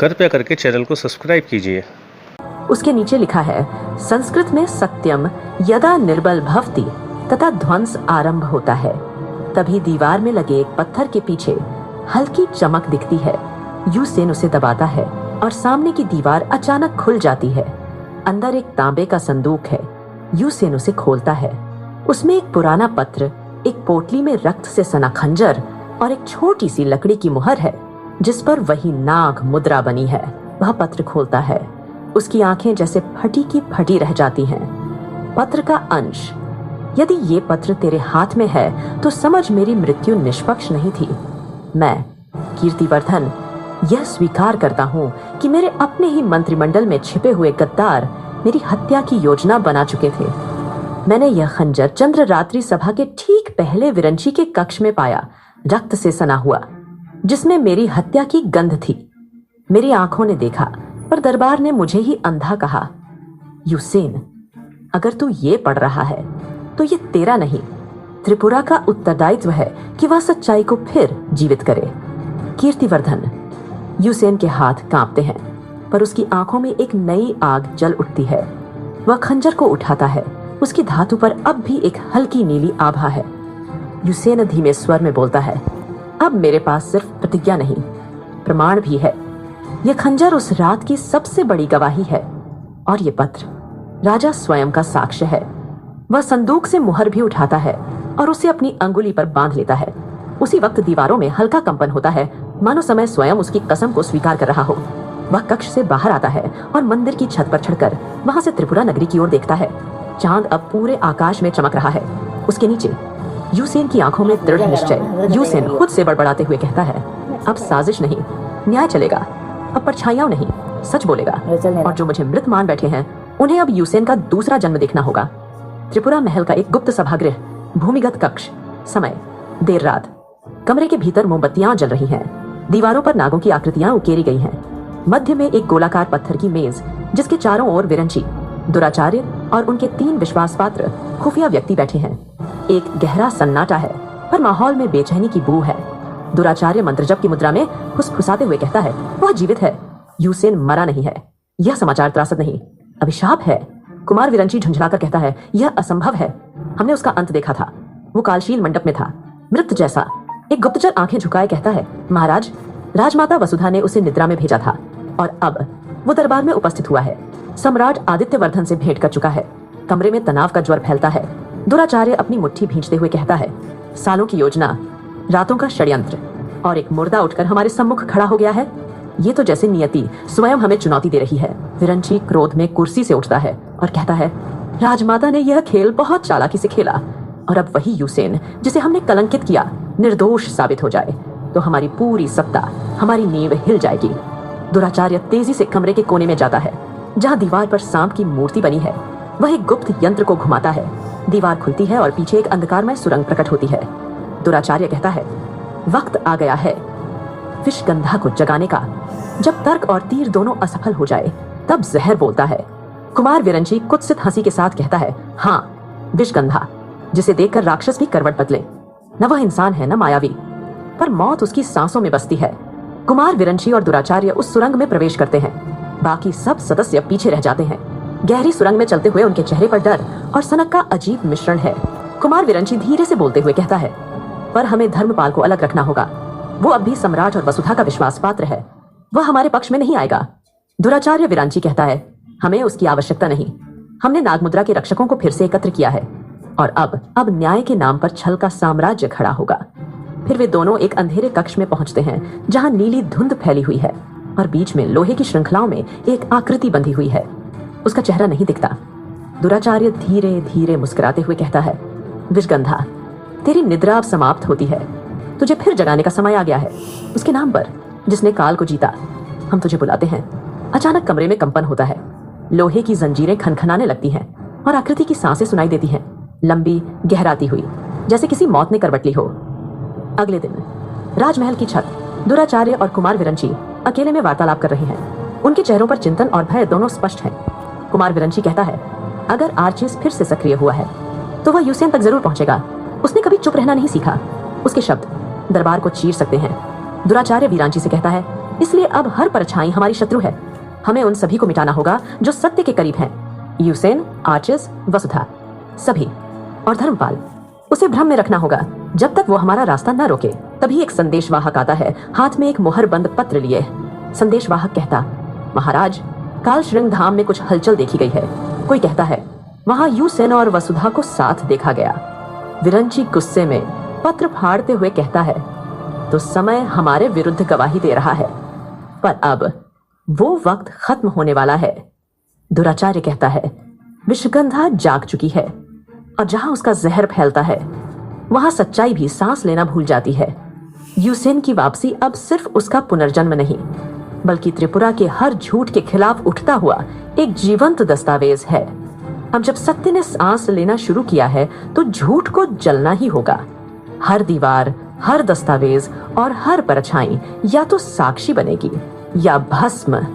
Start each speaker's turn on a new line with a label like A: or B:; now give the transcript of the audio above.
A: कृपया करके चैनल को सब्सक्राइब कीजिए।
B: उसके नीचे लिखा है, संस्कृत में सत्यम यदा निर्बल भवति तथा ध्वंस आरंभ होता है। तभी दीवार में लगे एक पत्थर के पीछे हल्की चमक दिखती है। यूसेन उसे दबाता है और सामने की दीवार अचानक खुल जाती है। अंदर एक तांबे का संदूक है। यूसेन उसे खोलता है। उसमें एक पुराना पत्र, एक पोटली में रक्त से सना खंजर और एक छोटी सी लकड़ी की मुहर है जिस पर वही नाग मुद्रा बनी है। वह पत्र खोलता है। उसकी आंखें जैसे फटी की फटी रह जाती हैं। पत्र का अंश, यदि ये पत्र तेरे हाथ में है तो समझ मेरी मृत्यु निष्पक्ष नहीं थी। मैं कीर्तिवर्धन यह स्वीकार करता हूँ कि मेरे अपने ही मंत्रिमंडल में छिपे हुए गद्दार मेरी हत्या की योजना बना चुके थे। मैंने यह खंजर चंद्र रात्रि सभा के ठीक पहले विरंची के कक्ष में पाया, रक्त से सना हुआ, जिसमें मेरी हत्या की गंध थी। मेरी आंखों ने देखा, पर दरबार ने मुझे ही अंधा कहा। यूसेन, अगर तू ये पढ़ रहा है तो ये तेरा नहीं, त्रिपुरा का उत्तरदायित्व है कि वह सच्चाई को फिर जीवित करे। कीर्तिवर्धन। यूसेन के हाथ कांपते हैं, पर उसकी आंखों में एक नई आग जल उठती है। वह खंजर को उठाता है। उसकी धातु पर अब भी एक हल्की नीली आभा है। यूसेन धीमे स्वर में बोलता है, अब मेरे पास सिर्फ प्रतिज्ञा नहीं, प्रमाण भी है। यह खंजर उस रात की सबसे बड़ी गवाही है और यह पत्र राजा स्वयं का साक्ष्य है। वह संदूक से मुहर भी उठाता है और उसे अपनी अंगुली पर बांध लेता है। उसी वक्त दीवारों में हल्का कंपन होता है, मानो समय स्वयं उसकी कसम को स्वीकार कर रहा हो। वह कक्ष से बाहर आता है और मंदिर की छत पर चढ़कर वहां से त्रिपुरा नगरी की ओर देखता है। चांद अब पूरे आकाश में चमक रहा है। उसके नीचे यूसेन की आंखों में दृढ़ निश्चय। यूसेन खुद से बड़बड़ाते हुए कहता है, अब साजिश नहीं, न्याय चलेगा। अब परछाइयां नहीं, सच बोलेगा। और जो मुझे मृत मान बैठे हैं, उन्हें अब यूसेन का दूसरा जन्म देखना होगा। त्रिपुरा महल का एक गुप्त सभागृह, भूमिगत कक्ष। समय देर रात। कमरे के भीतर मोमबत्तियां जल रही हैं। दीवारों पर नागों की आकृतियां उकेरी गई हैं। मध्य में एक गोलाकार पत्थर की मेज, जिसके चारों ओर विरंची, दुराचार्य और उनके 3 विश्वास पात्र खुफिया व्यक्ति बैठे हैं। एक गहरा सन्नाटा है, पर माहौल में बेचैनी की बू है। दुराचार्य मंत्रजप की मुद्रा में फुसफुसाते हुए कहता है, वह जीवित है, यूसेन मरा नहीं है। यह समाचार त्रासद नहीं, अभिशाप है। कुमार विरंची झुंझलाकर कहता है, यह असंभव है। हमने उसका अंत देखा था। वो कालशील मंडप में था, मृत जैसा। एक गुप्तचर आंखें झुकाए कहता है, महाराज, राजमाता वसुधा ने उसे निद्रा में भेजा था और अब वो दरबार में उपस्थित हुआ है। सम्राट आदित्यवर्धन से भेंट कर चुका है। कमरे में तनाव का ज्वर फैलता है। दुराचार्य अपनी मुट्ठी भींचते हुए कहता है, सालों की योजना, रातों का षड्यंत्र, और एक मुर्दा उठकर हमारे सम्मुख खड़ा हो गया है। ये तो जैसे नियति स्वयं हमें चुनौती दे रही है। विरंची क्रोध में कुर्सी से उठता है और कहता है, राजमाता ने यह खेल बहुत चालाकी से खेला, और अब वही यूसेन जिसे हमने कलंकित किया निर्दोष साबित हो जाए तो हमारी पूरी सत्ता, हमारी नींव हिल जाएगी। दुराचार्य तेजी से कमरे के कोने में जाता है जहां दीवार पर सांप की मूर्ति बनी है। वह एक गुप्त यंत्र को घुमाता है। दीवार खुलती है और पीछे एक अंधकारमय सुरंग प्रकट होती है। दुराचार्य कहता है, वक्त आ गया है विषगंधा को जगाने का। जब तर्क और तीर दोनों असफल हो जाए तब जहर बोलता है। कुमार विरंची कुत्सित हंसी के साथ कहता है, हाँ, विषगंधा, जिसे देखकर राक्षस भी करवट बदले। न वह इंसान है न मायावी, पर मौत उसकी सांसों में बसती है। कुमार विरंची और दुराचार्य उस सुरंग में प्रवेश करते हैं। बाकी सब सदस्य पीछे रह जाते हैं। गहरी सुरंग में चलते हुए उनके चेहरे पर डर और सनक का अजीब मिश्रण है। कुमार विरंची धीरे से बोलते हुए कहता है, पर हमें धर्मपाल को अलग रखना होगा। वो अब भी सम्राट और वसुधा का विश्वास पात्र है। वह हमारे पक्ष में नहीं आएगा। दुराचार्य विरांची कहता है, हमें उसकी आवश्यकता नहीं। हमने नागमुद्रा के रक्षकों को फिर से एकत्र किया है और अब न्याय के नाम पर छल का साम्राज्य खड़ा होगा। फिर वे दोनों एक अंधेरे कक्ष में पहुंचते हैं जहां नीली धुंध फैली हुई है और बीच में लोहे की श्रृंखलाओं में एक आकृति बंधी हुई है। उसका चेहरा नहीं दिखता। दुराचार्य धीरे धीरे मुस्कुराते हुए कहता है, विषगंधा, तेरी निद्रा अब समाप्त होती है। तुझे फिर जगाने का समय आ गया है। उसके नाम पर, जिसने काल को जीता, हम तुझे बुलाते हैं। अचानक कमरे में कंपन होता है। लोहे की जंजीरें खनखनाने लगती हैं और आकृति की सांसें सुनाई देती हैं, लंबी, गहराती हुई, जैसे किसी मौत ने करवट ली हो। अगले दिन राजमहल की छत, दुराचार्य और कुमार विरंची अकेले में वार्तालाप कर रहे हैं। उनके चेहरों पर चिंतन और भय दोनों स्पष्ट हैं। कुमार विरंची कहता है, अगर आर्चिस फिर से सक्रिय हुआ है तो वह यूसेन तक जरूर पहुंचेगा। उसने कभी चुप रहना नहीं सीखा। उसके शब्द दरबार को चीर सकते हैं। दुराचार्य वीरांची से कहता है, इसलिए अब हर परछाई हमारी शत्रु है। हमें उन सभी को मिटाना होगा जो सत्य के करीब हैं। यूसेन, आर्चिस, वसुधा, सभी। और धर्मपाल, उसे भ्रम में रखना होगा जब तक वो हमारा रास्ता न रोके। तभी एक संदेशवाहक आता है, हाथ में एक मोहर बंद पत्र लिए। संदेशवाहक कहता, महाराज, काल श्रृंग धाम में कुछ हलचल देखी गई है। कोई कहता है वहां यूसेन और वसुधा को साथ देखा गया। विरंची गुस्से में पत्र फाड़ते हुए कहता है, तो समय हमारे विरुद्ध गवाही दे रहा है, पर अब वो वक्त खत्म होने वाला है। दुराचार्य कहता है, विषगंधा जाग चुकी है और जहां उसका जहर फैलता है वहां सच्चाई भी सांस लेना भूल जाती है। यूसेन की वापसी अब सिर्फ उसका पुनर्जन्म नहीं, बल्कि त्रिपुरा के हर झूठ के खिलाफ उठता हुआ एक जीवंत दस्तावेज है। अब जब सत्य ने सांस लेना शुरू किया है तो झूठ को जलना ही होगा। हर दीवार, हर दस्तावेज और हर परछाई या तो साक्षी बनेगी या भस्म।